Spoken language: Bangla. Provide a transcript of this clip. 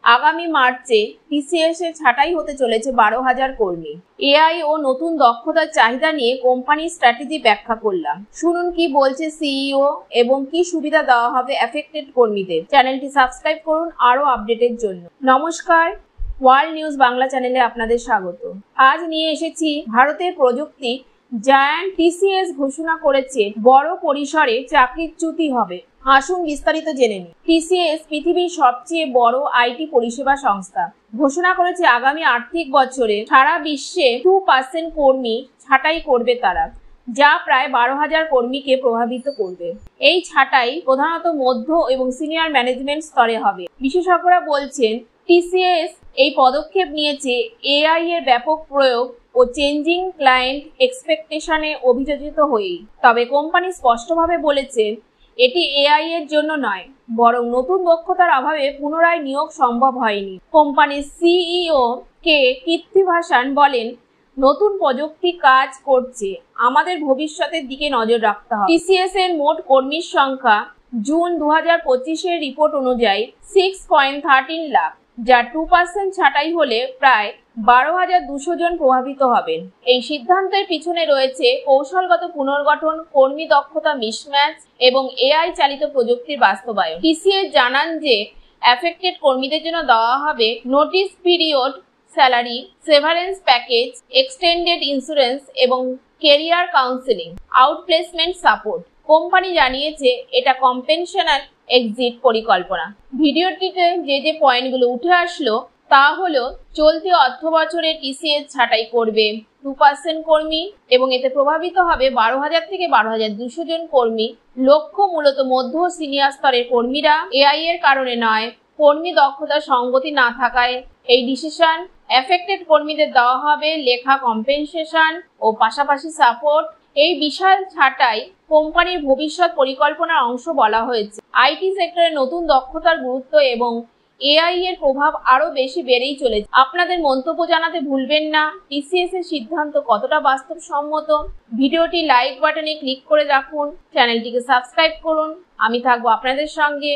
আগামী মার্চে টিসিএস এ ছাঁটাই হতে চলেছে 12,000 কর্মী। এআই ও নতুন দক্ষতার চাহিদা নিয়ে কোম্পানির স্ট্র্যাটেজি ব্যাখ্যা করলাম। শুনুন কি বলছে সিইও এবং কি সুবিধা দেওয়া হবে এফেক্টেড কর্মীদের। চ্যানেলটি সাবস্ক্রাইব করুন আরও আপডেটের জন্য। নমস্কার, ওয়ার্ল্ড নিউজ বাংলা চ্যানেলে আপনাদের স্বাগত। আজ নিয়ে এসেছি ভারতের প্রযুক্তি জায়ান্ট টিসিএস ঘোষণা করেছে বড় পরিসরে চাকরিচ্যুতি হবে। আসুন বিস্তারিত জেনে নিই। টিসিএস পৃথিবীর সবচেয়ে বড় আইটি পরিষেবা সংস্থা। ঘোষণা করেছে আগামী আর্থিক বছরে সারা বিশ্বে 2% কর্মী ছাঁটাই করবে তারা, যা প্রায় 12,000 কর্মীকে প্রভাবিত করবে। এই ছাঁটাই প্রধানত মধ্য এবং সিনিয়র ম্যানেজমেন্ট স্তরে হবে। বিশেষজ্ঞরা বলছেন টিসিএস এই পদক্ষেপ নিয়েছে এআই এর ব্যাপক প্রয়োগ ও চেঞ্জিং ক্লায়েন্ট এক্সপেকটেশনে অভিযোজিত হয়েই। তবে কোম্পানি স্পষ্টভাবে বলেছে এটি এআই এর জন্য নয়, বরং নতুন দক্ষতার অভাবে পুনরায় নিয়োগ সম্ভব হয়নি। কোম্পানির সিইও কে কীর্তিভাসান বলেন, নতুন প্রযুক্তি কাজ করছে, আমাদের ভবিষ্যতের দিকে নজর রাখতে হবে। টিসিএস এর মোট কর্মীর সংখ্যা জুন 2025 রিপোর্ট অনুযায়ী 6.13 লাখ, যা 2% ছাঁটাই হলে প্রায় 12,200 জন প্রভাবিত হবেন। এই সিদ্ধান্তের পিছনে রয়েছে কৌশলগত পুনর্গঠন, কর্মী দক্ষতা মিসম্যাচ এবং এআই চালিত প্রযুক্তির বাস্তবায়ন। টিসিএস জানান যে এফেক্টেড কর্মীদের জন্য দেওয়া হবে notice period, salary, severance package, extended insurance এবং career counselling, outplacement support. Company জানিয়েছে এটা কম্পেনশনাল এক্সিট পরিকল্পনা। ভিডিওটিতে যে পয়েন্টগুলো উঠে আসলো তা হলো, চলতি অর্থ বছরে টিসিএস ছাঁটাই করবে 2% কর্মী এবং এতে প্রভাবিত হবে 12,000 থেকে 12,200 জন কর্মী। লক্ষ্য মূলত মধ্য ও সিনিয়র স্তরের কর্মীরা। এআই এর কারণে নয়, কর্মী দক্ষতার সঙ্গতি না থাকায় এই ডিসিশন। এফেক্টেড কর্মীদের দেওয়া হবে লেখা কম্পেনসেশন ও পাশাপাশি সাপোর্ট। এই বিশাল ছাঁটাই কোম্পানির ভবিষ্যৎ পরিকল্পনার অংশ বলা হয়েছে। আইটি সেক্টরে নতুন দক্ষতার গুরুত্ব এবং এআই এর প্রভাব আরো বেশি বেড়েই চলেছে। আপনাদের মন্তব্য জানাতে ভুলবেন না। টিসিএস এর সিদ্ধান্ত কতটা বাস্তবসম্মত? ভিডিওটি লাইক বাটনে ক্লিক করে রাখুন, চ্যানেলটিকে সাবস্ক্রাইব করুন। আমি থাকবো আপনাদের সঙ্গে।